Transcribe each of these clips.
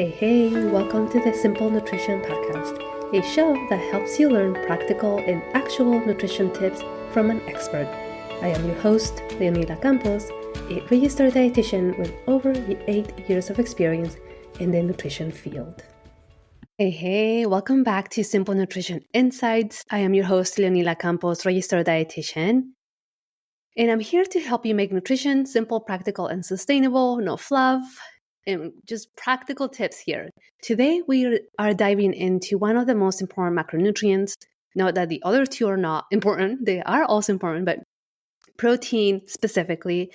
Hey, welcome to the Simple Nutrition Podcast, a show that helps you learn practical and actual nutrition tips from an expert. I am your host, Leonila Campos, a registered dietitian with over 8 years of experience in the nutrition field. Hey, welcome back to Simple Nutrition Insights. I am your host, Leonila Campos, registered dietitian. And I'm here to help you make nutrition simple, practical, and sustainable, no fluff, and just practical tips here. Today, we are diving into one of the most important macronutrients. Note that the other two are not important. They are also important, but protein specifically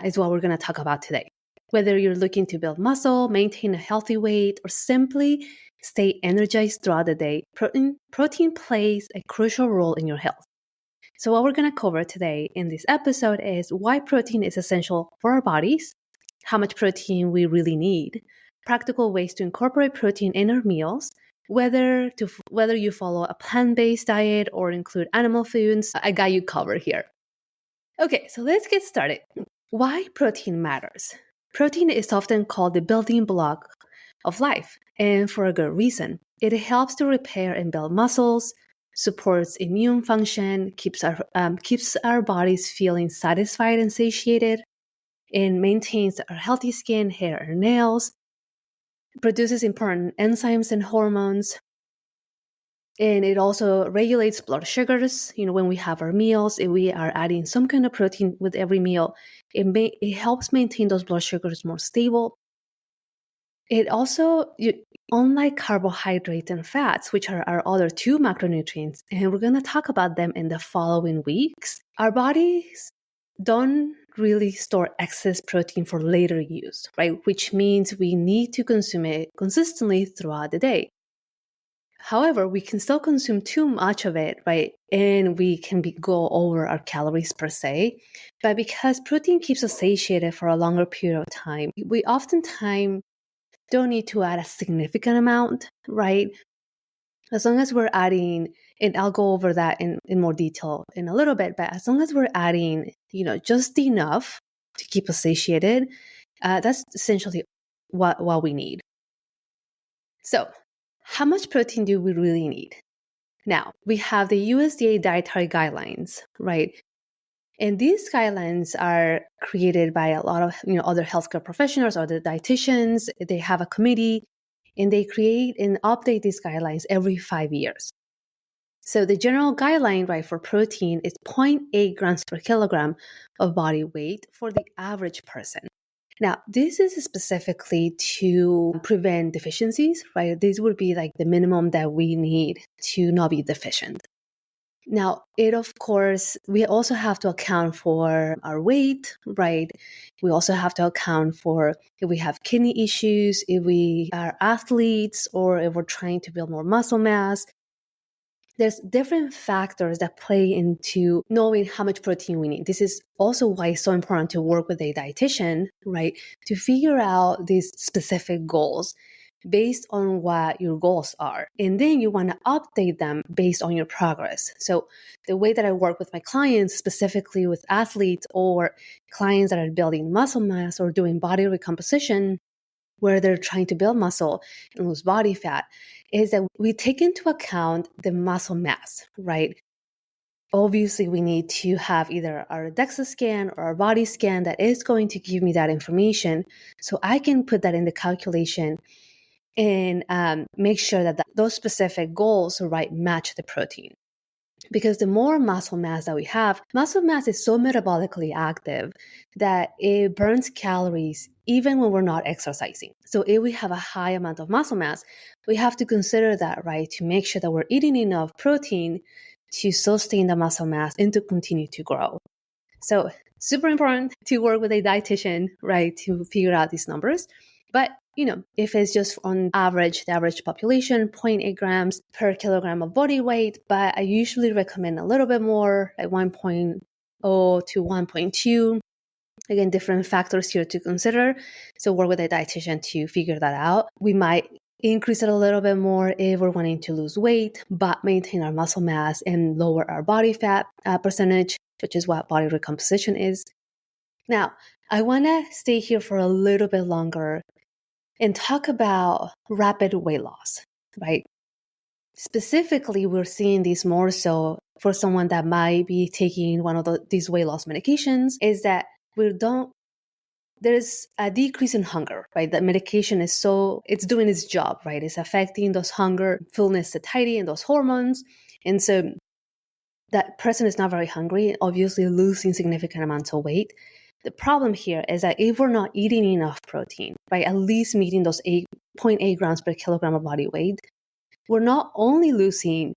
is what we're going to talk about today. Whether you're looking to build muscle, maintain a healthy weight, or simply stay energized throughout the day, protein plays a crucial role in your health. So what we're going to cover today in this episode is why protein is essential for our bodies, how much protein we really need, practical ways to incorporate protein in our meals, whether you follow a plant-based diet or include animal foods. I got you covered here. Okay, so let's get started. Why protein matters. Protein is often called the building block of life, and for a good reason. It helps to repair and build muscles, supports immune function, keeps our bodies feeling satisfied and satiated, and maintains our healthy skin, hair, and nails, produces important enzymes and hormones, and it also regulates blood sugars. When we have our meals, if we are adding some kind of protein with every meal, it helps maintain those blood sugars more stable. It also, unlike carbohydrates and fats, which are our other two macronutrients, and we're going to talk about them in the following weeks, our bodies don't really store excess protein for later use, right? Which means we need to consume it consistently throughout the day. However, we can still consume too much of it, right? And we can go over our calories per se. But because protein keeps us satiated for a longer period of time, we oftentimes don't need to add a significant amount, right? As long as we're adding, and I'll go over that in more detail in a little bit, but as long as we're adding, just enough to keep us satiated, that's essentially what we need. So, how much protein do we really need? Now, we have the USDA dietary guidelines, right? And these guidelines are created by a lot of other healthcare professionals or the dietitians. They have a committee, and they create and update these guidelines every 5 years. So the general guideline, right, for protein is 0.8 grams per kilogram of body weight for the average person. Now, this is specifically to prevent deficiencies, right? This would be like the minimum that we need to not be deficient. Now, of course, we also have to account for our weight, right? We also have to account for if we have kidney issues, if we are athletes, or if we're trying to build more muscle mass. There's different factors that play into knowing how much protein we need. This is also why it's so important to work with a dietitian, right? To figure out these specific goals based on what your goals are. And then you want to update them based on your progress. So the way that I work with my clients, specifically with athletes or clients that are building muscle mass or doing body recomposition, where they're trying to build muscle and lose body fat, is that we take into account the muscle mass, right? Obviously, we need to have either our DEXA scan or our body scan that is going to give me that information so I can put that in the calculation and make sure that those specific goals, right, match the protein. Because the more muscle mass that we have, muscle mass is so metabolically active that it burns calories even when we're not exercising. So if we have a high amount of muscle mass, we have to consider that, right, to make sure that we're eating enough protein to sustain the muscle mass and to continue to grow. So super important to work with a dietitian, right, to figure out these numbers. But, if it's just on average, the average population, 0.8 grams per kilogram of body weight, but I usually recommend a little bit more, like 1.0 to 1.2. Again, different factors here to consider. So work with a dietitian to figure that out. We might increase it a little bit more if we're wanting to lose weight, but maintain our muscle mass and lower our body fat percentage, which is what body recomposition is. Now, I want to stay here for a little bit longer and talk about rapid weight loss, right? Specifically, we're seeing this more so for someone that might be taking one of these weight loss medications, is that there's a decrease in hunger, right? The medication it's doing its job, right? It's affecting those hunger, fullness, satiety, and those hormones. And so that person is not very hungry, obviously losing significant amounts of weight. The problem here is that if we're not eating enough protein, right, at least meeting those 8.8 grams per kilogram of body weight, we're not only losing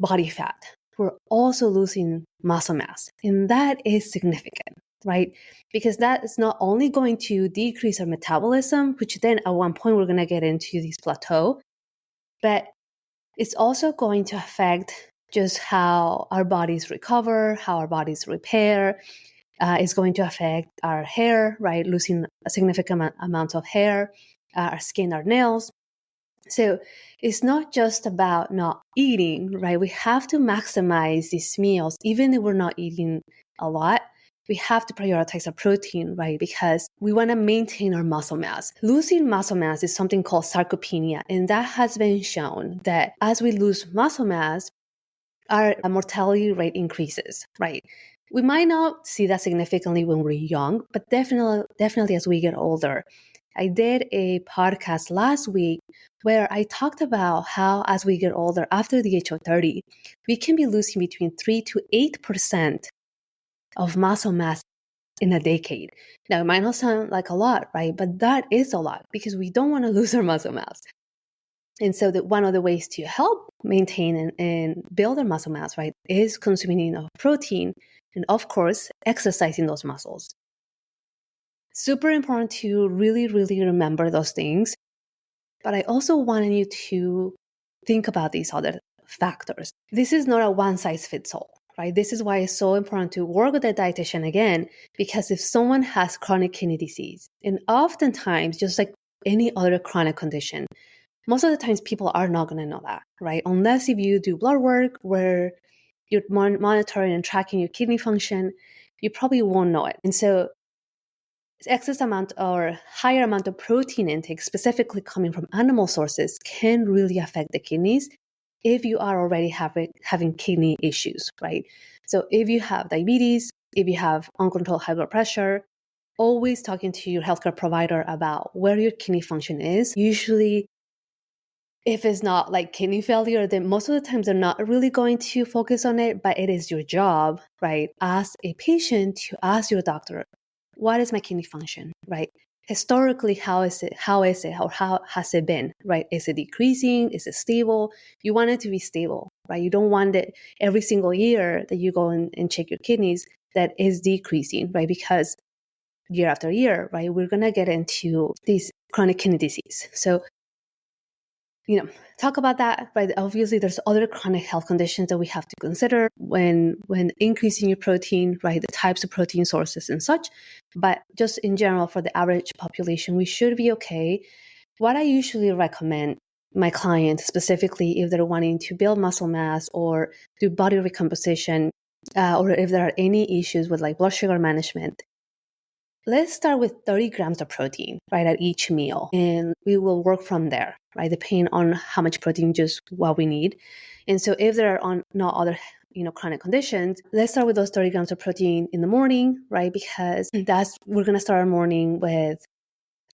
body fat, we're also losing muscle mass. And that is significant, right? Because that is not only going to decrease our metabolism, which then at one point we're going to get into this plateau, but it's also going to affect just how our bodies recover, how our bodies repair. It's going to affect our hair, right? Losing a significant amount of hair, our skin, our nails. So it's not just about not eating, right? We have to maximize these meals, even if we're not eating a lot. We have to prioritize our protein, right? Because we want to maintain our muscle mass. Losing muscle mass is something called sarcopenia, and that has been shown that as we lose muscle mass, our mortality rate increases, right? We might not see that significantly when we're young, but definitely as we get older. I did a podcast last week where I talked about how as we get older, after the age of 30, we can be losing between 3 to 8% of muscle mass in a decade. Now, it might not sound like a lot, right? But that is a lot because we don't want to lose our muscle mass. And so one of the ways to help maintain and build our muscle mass, right, is consuming enough protein and, of course, exercising those muscles. Super important to really, really remember those things. But I also wanted you to think about these other factors. This is not a one-size-fits-all, right? This is why it's so important to work with a dietitian again, because if someone has chronic kidney disease, and oftentimes, just like any other chronic condition, most of the times people are not going to know that, right? Unless if you do blood work where you're monitoring and tracking your kidney function, you probably won't know it. And so excess amount or higher amount of protein intake, specifically coming from animal sources, can really affect the kidneys if you are already having kidney issues, right? So if you have diabetes, if you have uncontrolled high blood pressure, always talking to your healthcare provider about where your kidney function is. Usually, if it's not like kidney failure, then most of the times they're not really going to focus on it, but it is your job, right, as a patient to ask your doctor, what is my kidney function, right? Historically, how is it, or how has it been, right? Is it decreasing? Is it stable? You want it to be stable, right? You don't want it every single year that you go and check your kidneys that is decreasing, right? Because year after year, right, we're going to get into this chronic kidney disease. So talk about that, but obviously there's other chronic health conditions that we have to consider when increasing your protein, right? The types of protein sources and such. But just in general, for the average population, we should be okay. What I usually recommend my clients, specifically if they're wanting to build muscle mass or do body recomposition, or if there are any issues with like blood sugar management, let's start with 30 grams of protein, right, at each meal. And we will work from there, right, depending on how much protein, just what we need. And so if there are no other, chronic conditions, let's start with those 30 grams of protein in the morning, right, because we're going to start our morning with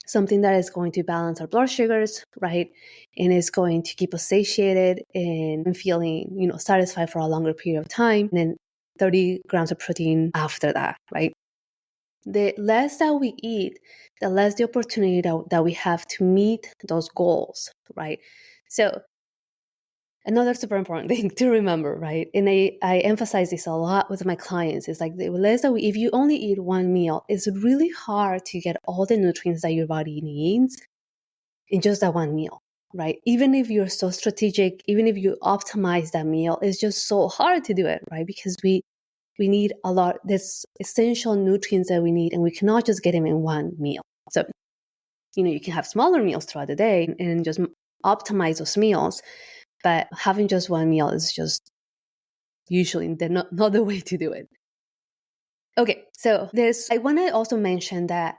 something that is going to balance our blood sugars, right, and is going to keep us satiated and feeling, satisfied for a longer period of time. And then 30 grams of protein after that, right? The less that we eat, the less the opportunity that we have to meet those goals, right? So another super important thing to remember, right? And I emphasize this a lot with my clients, is like the less that if you only eat one meal, it's really hard to get all the nutrients that your body needs in just that one meal, right? Even if you're so strategic, even if you optimize that meal, it's just so hard to do it, right? Because we need a lot, there's essential nutrients that we need, and we cannot just get them in one meal. So, you can have smaller meals throughout the day and just optimize those meals. But having just one meal is just usually not the way to do it. Okay, so I want to also mention that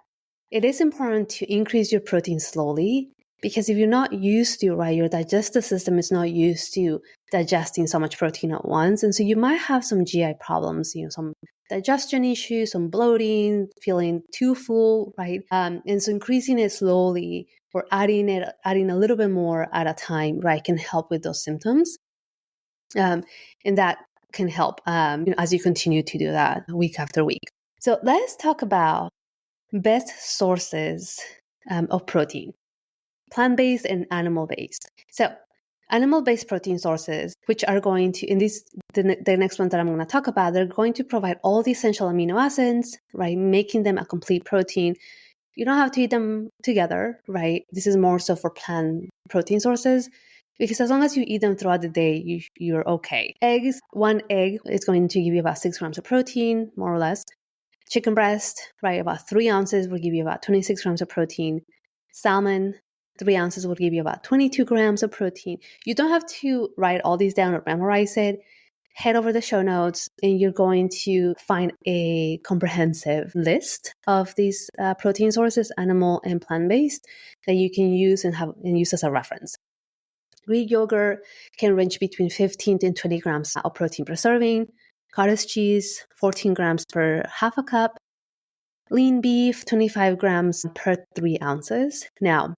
it is important to increase your protein slowly, because if you're not used to, right, your digestive system is not used to digesting so much protein at once. And so you might have some GI problems, some digestion issues, some bloating, feeling too full, right? And so increasing it slowly or adding a little bit more at a time, right, can help with those symptoms. And that can help as you continue to do that week after week. So let's talk about best sources of protein, plant-based and animal-based. So animal-based protein sources, which are going to, in the next one that I'm going to talk about, they're going to provide all the essential amino acids, right, making them a complete protein. You don't have to eat them together, right? This is more so for plant protein sources, because as long as you eat them throughout the day, you're okay. Eggs, one egg is going to give you about 6 grams of protein, more or less. Chicken breast, right, about 3 ounces will give you about 26 grams of protein. Salmon, 3 ounces will give you about 22 grams of protein. You don't have to write all these down or memorize it. Head over the show notes and you're going to find a comprehensive list of these protein sources, animal and plant-based, that you can use and use as a reference. Greek yogurt can range between 15 and 20 grams of protein per serving. Cottage cheese, 14 grams per half a cup. Lean beef, 25 grams per 3 ounces. Now,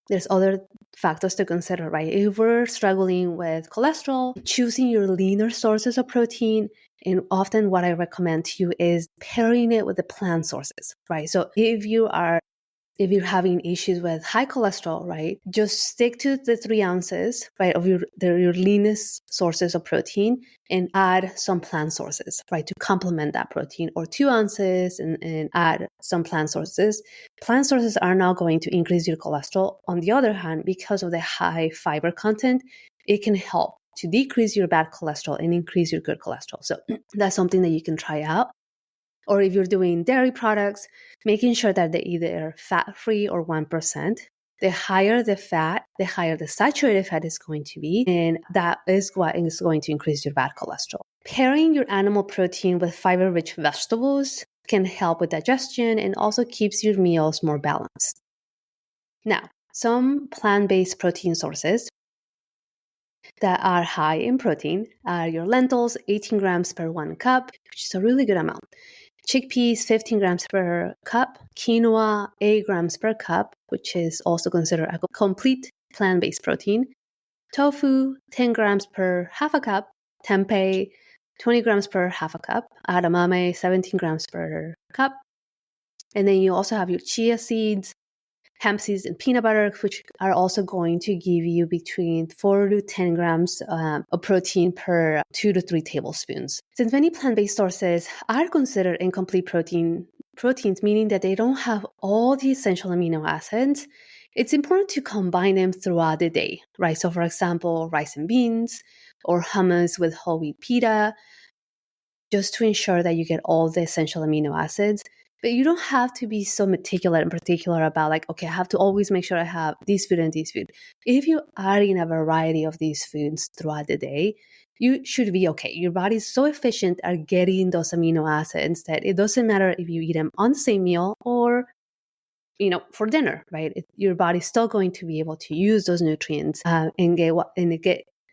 there's other factors to consider, right? If we're struggling with cholesterol, choosing your leaner sources of protein, and often what I recommend to you is pairing it with the plant sources, right? So if you're having issues with high cholesterol, right, just stick to the 3 ounces, right, of your leanest sources of protein and add some plant sources, right, to complement that protein, or 2 ounces and add some plant sources. Plant sources are not going to increase your cholesterol. On the other hand, because of the high fiber content, it can help to decrease your bad cholesterol and increase your good cholesterol. So that's something that you can try out. Or if you're doing dairy products, making sure that they're either fat-free or 1%. The higher the fat, the higher the saturated fat is going to be, and that is what is going to increase your bad cholesterol. Pairing your animal protein with fiber-rich vegetables can help with digestion and also keeps your meals more balanced. Now, some plant-based protein sources that are high in protein are your lentils, 18 grams per 1 cup, which is a really good amount. Chickpeas, 15 grams per cup. Quinoa, 8 grams per cup, which is also considered a complete plant-based protein. Tofu, 10 grams per half a cup. Tempeh, 20 grams per half a cup. Edamame, 17 grams per cup. And then you also have your chia seeds, hemp seeds, and peanut butter, which are also going to give you between 4 to 10 grams of protein per 2 to 3 tablespoons. Since many plant-based sources are considered incomplete proteins, meaning that they don't have all the essential amino acids, it's important to combine them throughout the day, right? So for example, rice and beans, or hummus with whole wheat pita, just to ensure that you get all the essential amino acids. But you don't have to be so meticulous and particular about okay, I have to always make sure I have this food and this food. If you are in a variety of these foods throughout the day, you should be okay. Your body is so efficient at getting those amino acids that it doesn't matter if you eat them on the same meal or, for dinner, right? Your body's still going to be able to use those nutrients and get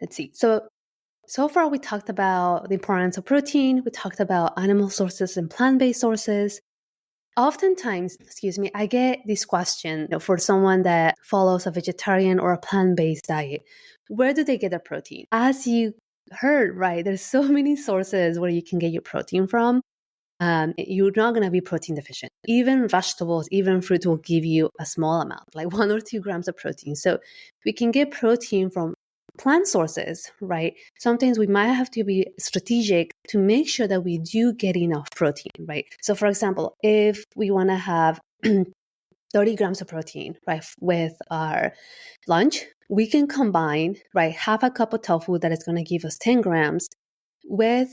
let's see. So far, we talked about the importance of protein. We talked about animal sources and plant-based sources. Oftentimes, I get this question for someone that follows a vegetarian or a plant-based diet. Where do they get their protein? As you heard, right, there's so many sources where you can get your protein from. You're not going to be protein deficient. Even vegetables, even fruit will give you a small amount, like 1 or 2 grams of protein. So we can get protein from plant sources, right? Sometimes we might have to be strategic to make sure that we do get enough protein, right? So for example, if we want to have 30 grams of protein, right, with our lunch, we can combine, right, half a cup of tofu that is going to give us 10 grams with,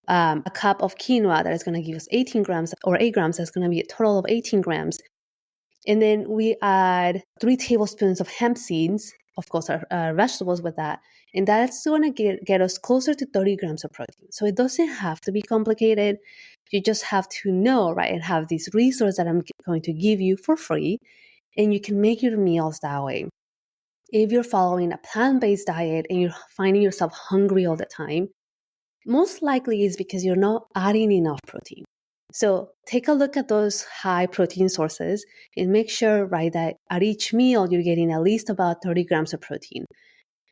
a cup of quinoa that is going to give us 18 grams or 8 grams. That's going to be a total of 18 grams. And then we add 3 tablespoons of hemp seeds of course, our vegetables with that. And that's going to get us closer to 30 grams of protein. So it doesn't have to be complicated. You just have to know, right, and have these resources that I'm going to give you for free. And you can make your meals that way. If you're following a plant-based diet and you're finding yourself hungry all the time, most likely is because you're not adding enough protein. So take a look at those high protein sources and make sure, right, that at each meal you're getting at least about 30 grams of protein.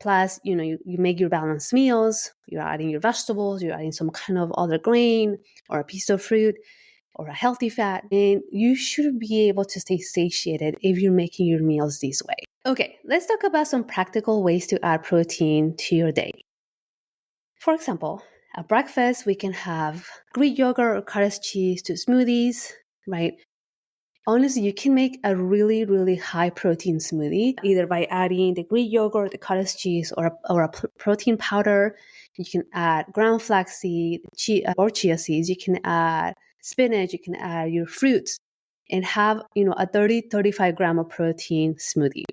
Plus, you make your balanced meals, you're adding your vegetables, you're adding some kind of other grain or a piece of fruit or a healthy fat, and you should be able to stay satiated if you're making your meals this way. Okay, let's talk about some practical ways to add protein to your day. For example, at breakfast, we can have Greek yogurt or cottage cheese to smoothies, right? Honestly, you can make a really, really high protein smoothie either by adding the Greek yogurt, the cottage cheese, or a protein powder. You can add ground flaxseed or chia seeds. You can add spinach. You can add your fruits and have, a 35 gram of protein smoothie.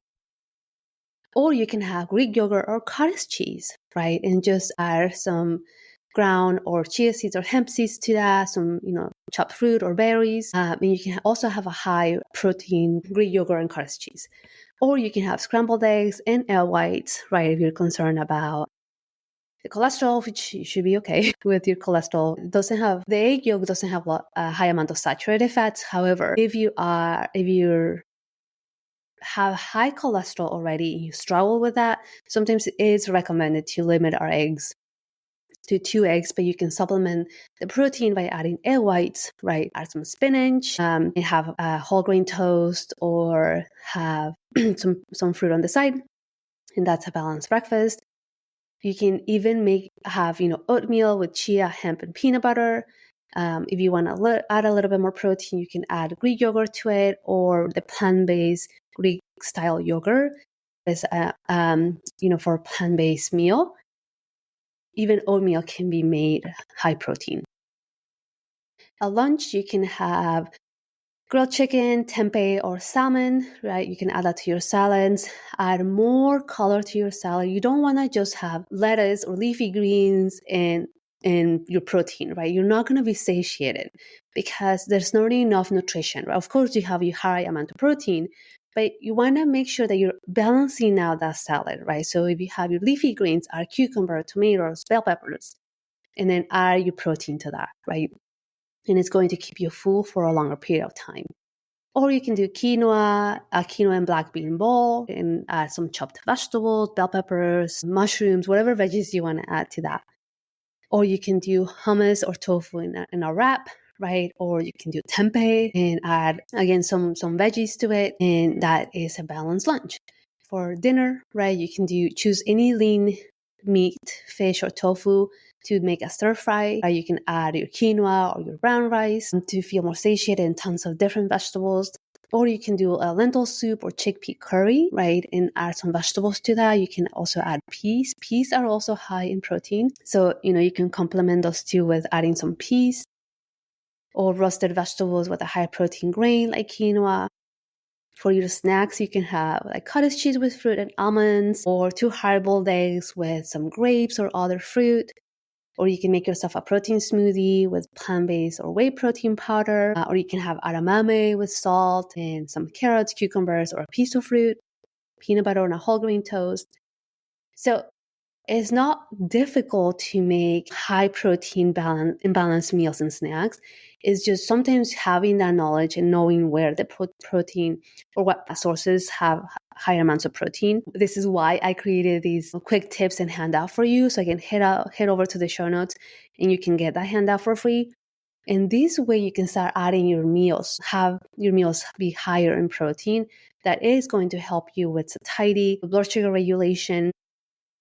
Or you can have Greek yogurt or cottage cheese, right? And just add some ground or chia seeds or hemp seeds to that, some, chopped fruit or berries. And you can also have a high protein Greek yogurt and cottage cheese. Or you can have scrambled eggs and egg whites, right? If you're concerned about the cholesterol, which you should be okay with your cholesterol. The egg yolk doesn't have a high amount of saturated fats. However, if you have high cholesterol already and you struggle with that, sometimes it is recommended to limit our eggs to 2 eggs, but you can supplement the protein by adding egg whites, right? Add some spinach, and have a whole grain toast or have some fruit on the side, and that's a balanced breakfast. You can even have oatmeal with chia, hemp, and peanut butter. If you want to add a little bit more protein, you can add Greek yogurt to it or the plant-based Greek style yogurt is for a plant-based meal. Even oatmeal can be made high protein. At lunch, you can have grilled chicken, tempeh, or salmon, right? You can add that to your salads. Add more color to your salad. You don't want to just have lettuce or leafy greens and your protein, right? You're not going to be satiated because there's not enough nutrition, right? Of course, you have your high amount of protein, but you want to make sure that you're balancing out that salad, right? So if you have your leafy greens, add cucumber, tomatoes, bell peppers, and then add your protein to that, right? And it's going to keep you full for a longer period of time. Or you can do a quinoa and black bean bowl, and add some chopped vegetables, bell peppers, mushrooms, whatever veggies you want to add to that. Or you can do hummus or tofu in a wrap, right? Or you can do tempeh and add, again, some veggies to it, and that is a balanced lunch. For dinner, right, you can choose any lean meat, fish, or tofu to make a stir fry. You can add your quinoa or your brown rice to feel more satiated and tons of different vegetables. Or you can do a lentil soup or chickpea curry, right, and add some vegetables to that. You can also add peas. Peas are also high in protein. So, you can complement those two with adding some peas or roasted vegetables with a high protein grain like quinoa. For your snacks, you can have like cottage cheese with fruit and almonds, or 2 hard-boiled eggs with some grapes or other fruit. Or you can make yourself a protein smoothie with plant-based or whey protein powder. Or you can have edamame with salt and some carrots, cucumbers, or a piece of fruit, peanut butter on a whole grain toast. So it's not difficult to make high protein balanced meals and snacks. It's just sometimes having that knowledge and knowing where the protein or what sources have higher amounts of protein. This is why I created these quick tips and handout for you. So I can head over to the show notes and you can get that handout for free. And this way you can start adding your meals, have your meals be higher in protein. That is going to help you with satiety, blood sugar regulation.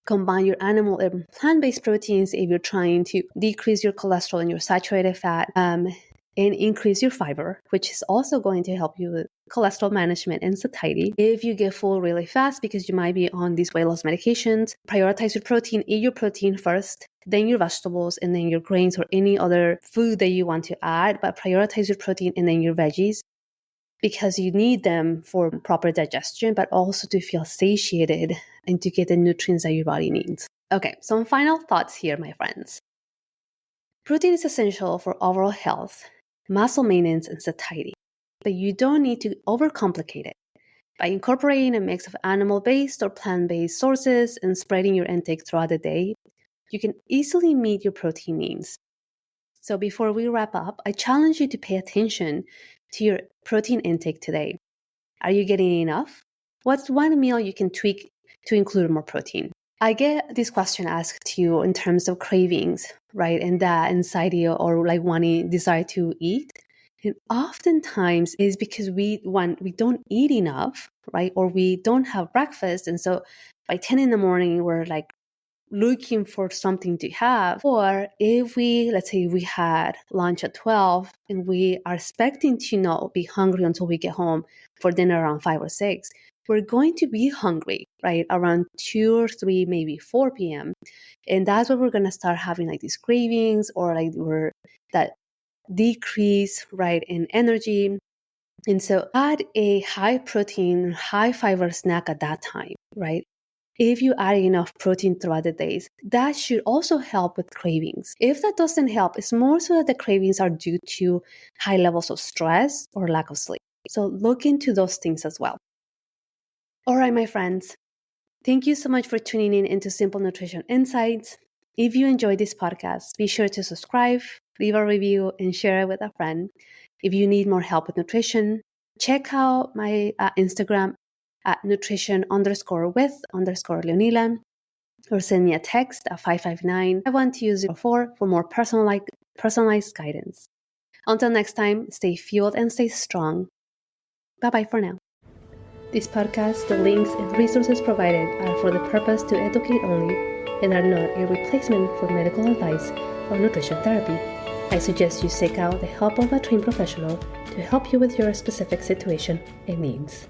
Combine your animal and plant-based proteins if you're trying to decrease your cholesterol and your saturated fat, and increase your fiber, which is also going to help you with cholesterol management and satiety. If you get full really fast because you might be on these weight loss medications, prioritize your protein. Eat your protein first, then your vegetables, and then your grains or any other food that you want to add, but prioritize your protein and then your veggies. because you need them for proper digestion, but also to feel satiated and to get the nutrients that your body needs. Okay, some final thoughts here, my friends. Protein is essential for overall health, muscle maintenance, and satiety, but you don't need to overcomplicate it. By incorporating a mix of animal-based or plant-based sources and spreading your intake throughout the day, you can easily meet your protein needs. So before we wrap up, I challenge you to pay attention to your protein intake today. Are you getting enough? What's one meal you can tweak to include more protein? I get this question asked to you in terms of cravings, right? And that anxiety or like desire to eat. And oftentimes is because we don't eat enough, right? Or we don't have breakfast. And so by 10 in the morning, we're like looking for something to have. Or if let's say we had lunch at 12 and we are expecting to not be hungry until we get home for dinner around 5 or 6, we're going to be hungry, right? Around 2 or 3, maybe 4 p.m. And that's where we're going to start having like these cravings or like that decrease, right, in energy. And so add a high protein, high fiber snack at that time, right? If you add enough protein throughout the days, that should also help with cravings. If that doesn't help, it's more so that the cravings are due to high levels of stress or lack of sleep. So look into those things as well. All right, my friends, thank you so much for tuning in into Simple Nutrition Insights. If you enjoyed this podcast, be sure to subscribe, leave a review, and share it with a friend. If you need more help with nutrition, check out my Instagram at nutrition_with_Leonila, or send me a text at 559-512-04 for more personalized guidance. Until next time, stay fueled and stay strong. Bye-bye for now. This podcast, the links and resources provided are for the purpose to educate only and are not a replacement for medical advice or nutrition therapy. I suggest you seek out the help of a trained professional to help you with your specific situation and needs.